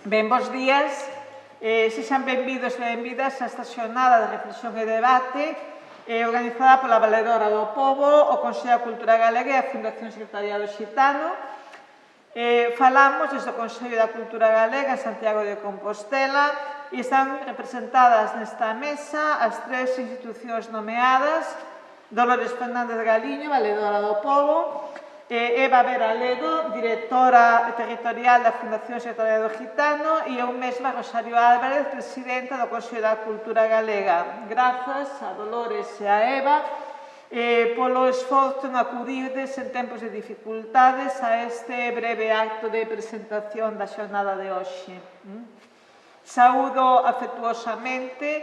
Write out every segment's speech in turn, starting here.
Ben, bos días. Sexan benvidos e benvidas a esta xornada de reflexión e debate organizada pola Valedora do Pobo, o Consello da Cultura Galega e a Fundación Secretariado Xitano. Falamos desde o Consello da Cultura Galega en Santiago de Compostela e están representadas nesta mesa as tres institucións nomeadas: Dolores Fernández Galiño, Valedora do Pobo; Eva Vera Ledo, directora territorial da Fundación Secretariado Xitano; e eu mesma, Rosario Álvarez, presidenta do Consello da Cultura Galega. Grazas a Dolores e a Eva polo esforzo en acudirdes en tempos de dificultades a este breve acto de presentación da xornada de hoxe. Saúdo afectuosamente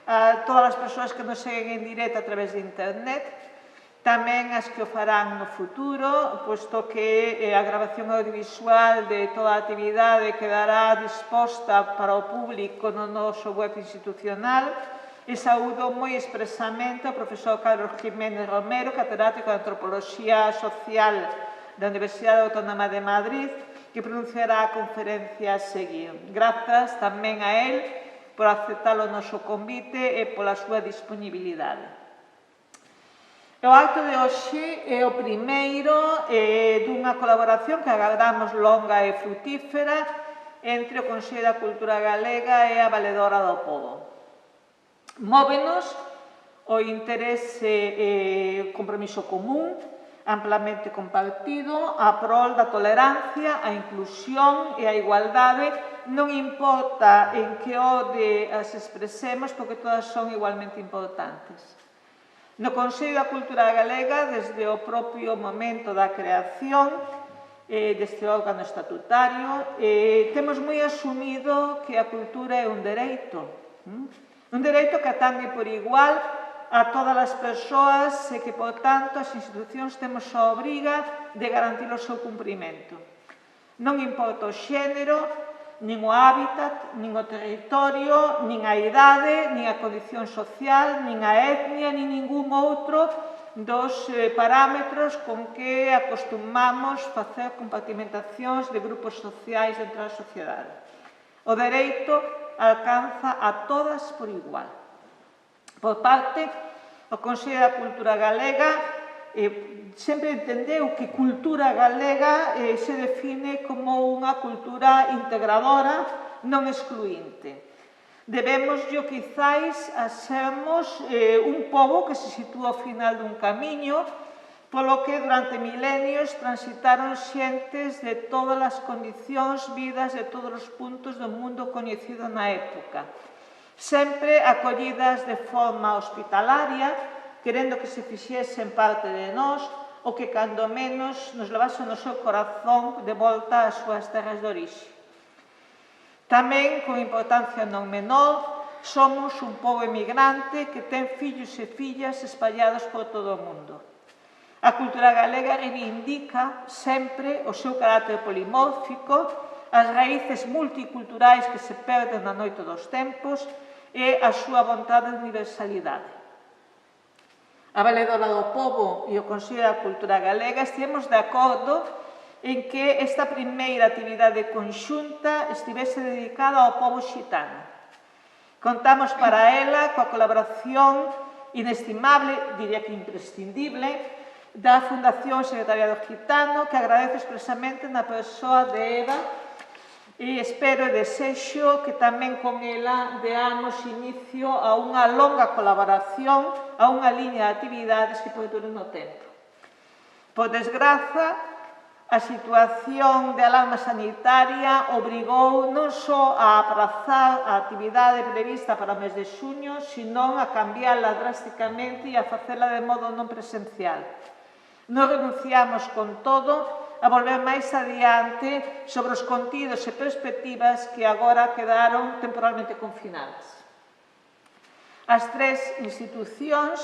a todas as persoas que nos seguen en directo a través de internet, tamén as que o farán no futuro, posto que a grabación audiovisual de toda a actividade quedará disposta para o público no noso web institucional. E saúdo moi expresamente ao profesor Carlos Jiménez Romero, catedrático de Antropoloxía Social da Universidade Autónoma de Madrid, que pronunciará a conferencia a seguir. Grazas tamén a él por aceptar o noso convite e pola súa disponibilidade. O acto de hoxe é o primeiro dunha colaboración que agardamos longa e frutífera entre o Consello da Cultura Galega e a Valedora do Pobo. Móvenos o interese e compromiso común, amplamente compartido, a prol da tolerancia, a inclusión e a igualdade, non importa en que orde as expresemos, porque todas son igualmente importantes. No Consello da Cultura Galega, desde o propio momento da creación deste órgano estatutario, temos moi asumido que a cultura é un dereito que atende por igual a todas as persoas e que, por tanto, as institucións temos a obriga de garantir o seu cumprimento. Non importa o xénero, nin o hábitat, nin o territorio, nin a idade, nin a condición social, nin a etnia, nin ningún outro dos parámetros con que acostumamos facer compartimentacións de grupos sociais dentro da sociedade. O dereito alcanza a todas por igual. Por parte, o Consello da Cultura Galega sempre entendeu que cultura galega se define como unha cultura integradora, non excluinte. Debemos, quizáis, a sermos un pobo que se sitúa ao final dun camiño polo que durante milenios transitaron xentes de todas as condicións, vidas de todos os puntos do mundo coñecido na época, sempre acollidas de forma hospitalaria, querendo que se fixesen parte de nós, ou que, cando menos, nos levasen no seu corazón de volta ás súas terras de orixe. Tamén, con importancia non menor, somos un pobo emigrante que ten fillos e fillas espallados por todo o mundo. A cultura galega reivindica sempre o seu carácter polimórfico, as raíces multiculturais que se perden na noite dos tempos e a súa vontade de universalidade. A Valedora do Pobo e o Consello da Cultura Galega estivemos de acordo en que esta primeira actividade conxunta estivese dedicada ao pobo xitano. Contamos para ela coa colaboración inestimable, diría que imprescindible, da Fundación Secretariado Xitano, que agradezo expresamente na persoa de Eva, e espero e desexo que tamén con ela deamos inicio a unha longa colaboración, a unha liña de actividades que perduren no tempo. Por desgraza, a situación de alarma sanitaria obrigou non só a aprazar a actividade prevista para o mes de xuño, senón a cambiarla drásticamente e a facela de modo non presencial. Non renunciamos, con todo, a volver máis adiante sobre os contidos e perspectivas que agora quedaron temporalmente confinadas. As tres institucións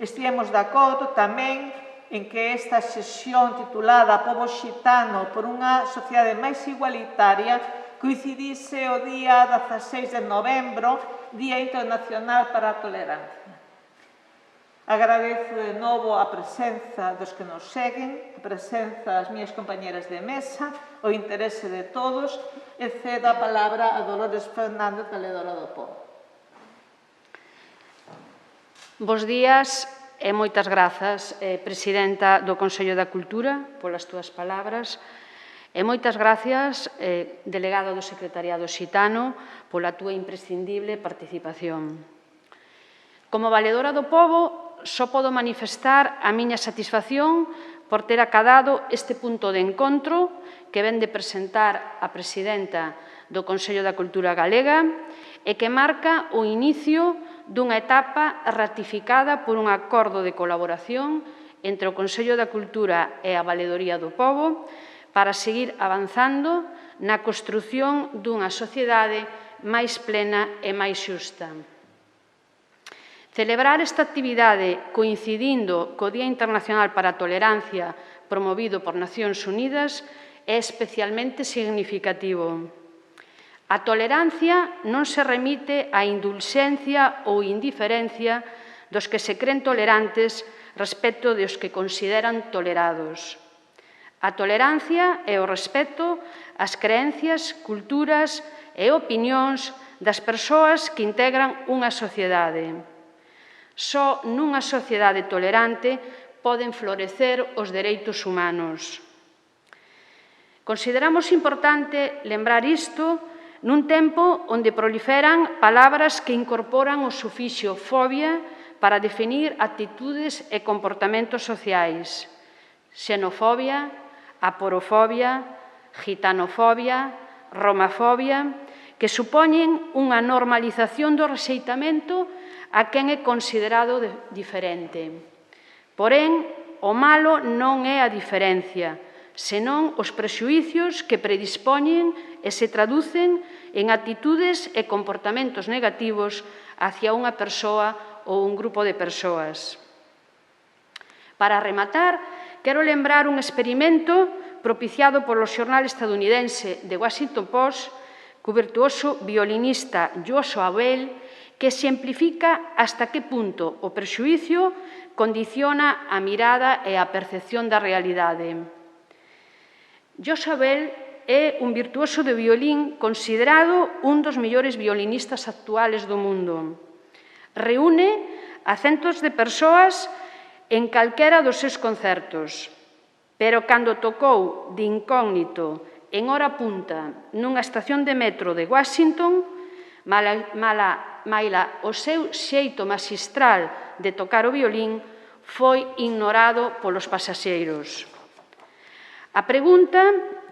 estivemos de acordo tamén en que esta sesión titulada Pobo Xitano por unha sociedade máis igualitaria coincidise o día 16 de novembro, Día Internacional para a Tolerancia. Agradezo de novo a presenza dos que nos seguen, a presenza das miñas compañeras de mesa, o interese de todos, e cedo a palabra a Dolores Fernández, valedora do Pobo. Bos días e moitas grazas, Presidenta do Consello da Cultura, polas túas palabras, e moitas gracias, Delegado do Secretariado Xitano, pola túa imprescindible participación. Como valedora do Pobo, só podo manifestar a miña satisfacción por ter acadado este punto de encontro que ven de presentar a Presidenta do Consello da Cultura Galega e que marca o inicio dunha etapa ratificada por un acordo de colaboración entre o Consello da Cultura e a Valedoría do Pobo para seguir avanzando na construción dunha sociedade máis plena e máis xusta. Celebrar esta actividade coincidindo co Día Internacional para a Tolerancia promovido por Nacións Unidas é especialmente significativo. A tolerancia non se remite á indulxencia ou indiferencia dos que se cren tolerantes respecto dos que consideran tolerados. A tolerancia é o respeto ás creencias, culturas e opinións das persoas que integran unha sociedade. Só nunha sociedade tolerante poden florecer os dereitos humanos. Consideramos importante lembrar isto nun tempo onde proliferan palabras que incorporan o sufixo fobia para definir actitudes e comportamentos sociais. Xenofobia, aporofobia, gitanofobia, romafobia, que supoñen unha normalización do rexeitamento a quen é considerado diferente. Porén, o malo non é a diferencia, senón os prexuízos que predispoñen e se traducen en actitudes e comportamentos negativos hacia unha persoa ou un grupo de persoas. Para rematar, quero lembrar un experimento propiciado polo xornal estadounidense The Washington Post, co virtuoso violinista Joshua Bell, que exemplifica hasta que punto o prexuízo condiciona a mirada e a percepción da realidade. Joshua Bell é un virtuoso de violín considerado un dos mellores violinistas actuales do mundo. Reúne a centos de persoas en calquera dos seus concertos, pero cando tocou de incógnito en hora punta nunha estación de metro de Washington, maila o seu xeito maxistral de tocar o violín foi ignorado polos pasaxeiros. A pregunta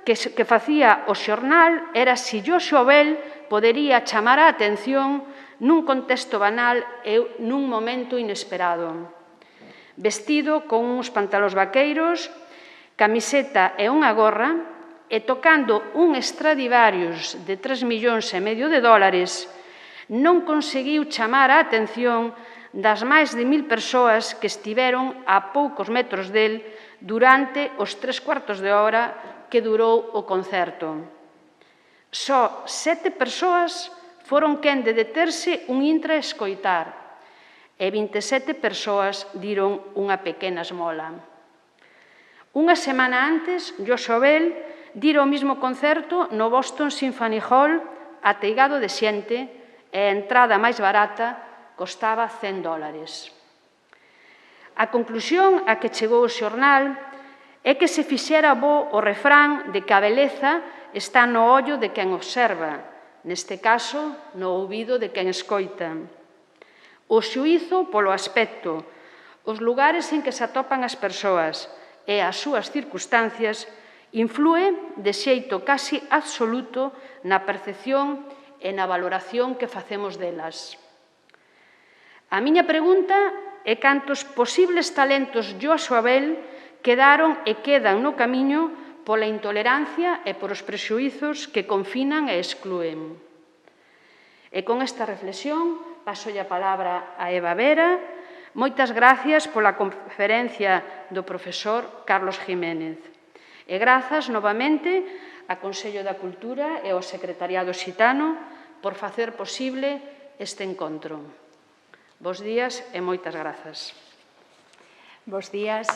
que facía o xornal era se Joshua Bell podería chamar a atención nun contexto banal e nun momento inesperado. Vestido con uns pantalóns vaqueiros, camiseta e unha gorra, e tocando un Stradivarius de $3,5 millóns de dólares, non conseguiu chamar a atención das máis de 1.000 persoas que estiveron a poucos metros del durante os 3/4 de hora que durou o concerto. Só 7 persoas foron quen de deterse un intre a escoitar e 27 persoas diron unha pequena esmola. Unha semana antes, Joshua Bell dira o mesmo concerto no Boston Symphony Hall ateigado de xente e a entrada máis barata costaba $100. A conclusión a que chegou o xornal é que se fixera bo o refrán de que a beleza está no ollo de quen observa, neste caso, no ouvido de quen escoita. O xuízo polo aspecto, os lugares en que se atopan as persoas e as súas circunstancias inflúe de xeito casi absoluto na percepción e na valoración que facemos delas. A miña pregunta é cantos posibles talentos Joshua Bell quedaron e quedan no camiño pola intolerancia e por os prexuízos que confinan e exclúen. E con esta reflexión pasolle a palabra a Eva Vera. Moitas gracias pola conferencia do profesor Carlos Jiménez. E grazas novamente ao Consello da Cultura e ao Secretariado Xitano por facer posible este encontro. Bos días e moitas grazas. Bos días.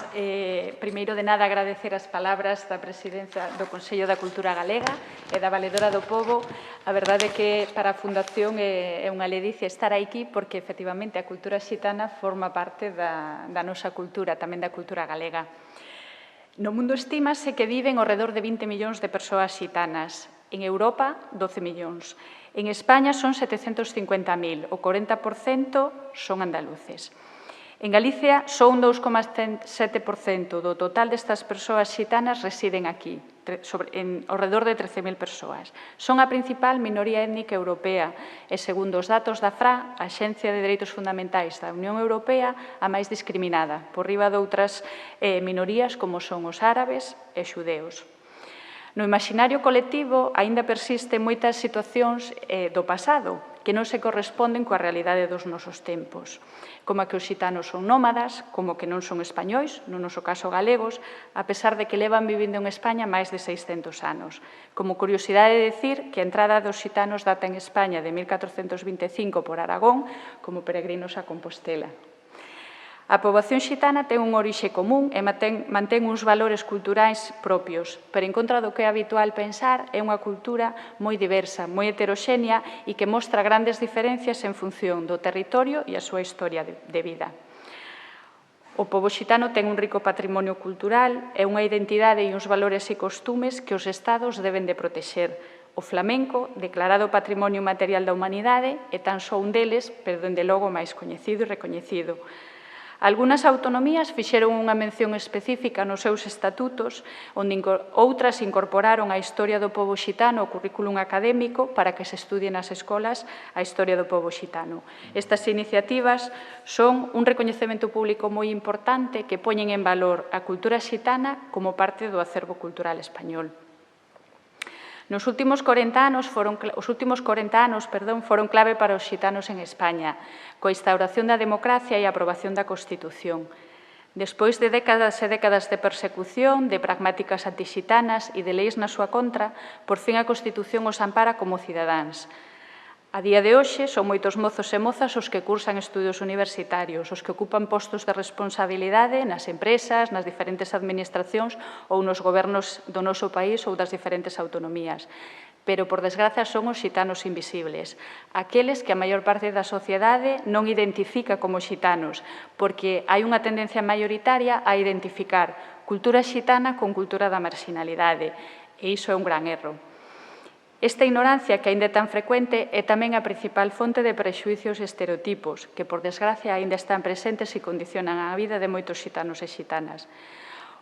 Primeiro de nada, agradecer as palabras da Presidencia do Consello da Cultura Galega e da Valedora do Pobo. A verdade é que para a Fundación é unha ledicia estar aquí porque, efectivamente, a cultura xitana forma parte da nosa cultura, tamén da cultura galega. No mundo estímase que viven ao redor de 20 millóns de persoas xitanas. En Europa, 12 millóns. En España son 750.000, o 40% son andaluces. En Galicia, só un 2,7% do total destas persoas xitanas residen aquí, ao redor de 13.000 persoas. Son a principal minoría étnica europea e, segundo os datos da FRA, a Axencia de Dereitos Fundamentais da Unión Europea, a máis discriminada, por riba de outras minorías como son os árabes e xudeos. No imaginario colectivo aínda persisten moitas situacións do pasado que non se corresponden coa realidade dos nosos tempos, como que os xitanos son nómadas, como que non son españois, no noso caso galegos, a pesar de que levan vivindo en España máis de 600 anos. Como curiosidade decir que a entrada dos xitanos data en España de 1425 por Aragón como peregrinos a Compostela. A poboación xitana ten un orixe común e mantén uns valores culturais propios, pero en contra do que é habitual pensar, é unha cultura moi diversa, moi heteroxénea e que mostra grandes diferencias en función do territorio e a súa historia de vida. O pobo xitano ten un rico patrimonio cultural e unha identidade e uns valores e costumes que os Estados deben de protexer. O flamenco, declarado Patrimonio Material da Humanidade, é tan só un deles, pero dende logo máis coñecido e recoñecido. Algúnas autonomías fixeron unha mención específica nos seus estatutos, onde outras incorporaron a historia do pobo xitano ao currículum académico para que se estudie nas escolas a historia do pobo xitano. Estas iniciativas son un recoñecemento público moi importante que poñen en valor a cultura xitana como parte do acervo cultural español. Os últimos 40 anos foron clave para os xitanos en España, coa instauración da democracia e a aprobación da Constitución. Despois de décadas e décadas de persecución, de pragmáticas antixitanas e de leis na súa contra, por fin a Constitución os ampara como cidadáns. A día de hoxe son moitos mozos e mozas os que cursan estudios universitarios, os que ocupan postos de responsabilidade nas empresas, nas diferentes administracións ou nos gobernos do noso país ou das diferentes autonomías. Pero, por desgracia, son os xitanos invisibles, aqueles que a maior parte da sociedade non identifica como xitanos, porque hai unha tendencia maioritaria a identificar cultura xitana con cultura da marxinalidade, e iso é un gran erro. Esta ignorancia, que aínda é tan frecuente, é tamén a principal fonte de prexuicios e estereotipos, que, por desgracia, aínda están presentes e condicionan a vida de moitos xitanos e xitanas.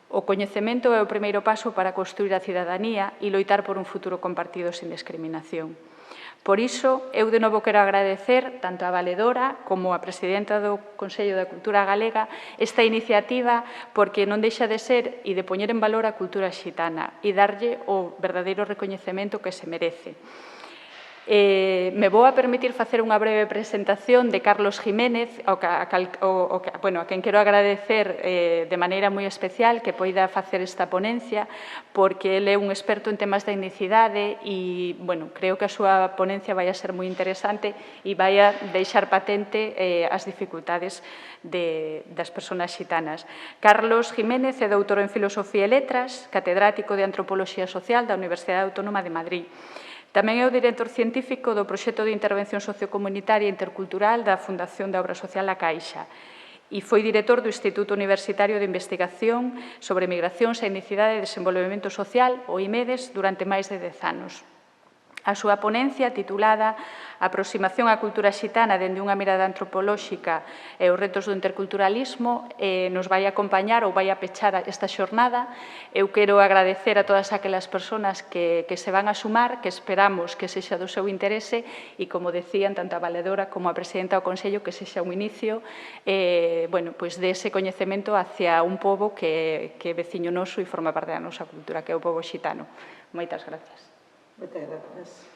O coñecemento é o primeiro paso para construir a cidadanía e loitar por un futuro compartido sen discriminación. Por iso, eu de novo quero agradecer tanto a Valedora como a Presidenta do Consello da Cultura Galega esta iniciativa porque non deixa de ser e de poñer en valor a cultura xitana e darlle o verdadeiro recoñecemento que se merece. Me vou a permitir facer unha breve presentación de Carlos Jiménez, a quen quero agradecer de maneira moi especial que poida facer esta ponencia, porque ele é un experto en temas de etnicidade e, creo que a súa ponencia vai a ser moi interesante e vai a deixar patente as dificultades das persoas xitanas. Carlos Jiménez é doutor en Filosofía e Letras, catedrático de Antropoloxía Social da Universidade Autónoma de Madrid. Tamén é o director científico do Proxecto de Intervención Sociocomunitaria e Intercultural da Fundación da Obra Social La Caixa e foi director do Instituto Universitario de Investigación sobre Migracións e Etnicidade e Desenvolvemento Social, o IMEDES, durante máis de 10 anos. A súa ponencia, titulada Aproximación á cultura xitana dende unha mirada antropolóxica e os retos do interculturalismo, nos vai acompañar ou vai a pechar esta xornada. Eu quero agradecer a todas aquelas persoas que se van a sumar, que esperamos que sexa do seu interese e, como decían, tanto a Valedora como a Presidenta do Consello, que sexa un inicio dese coñecemento hacia un pobo que é veciño noso e forma parte da nosa cultura, que é o pobo xitano. Moitas gracias. Moitas gracias.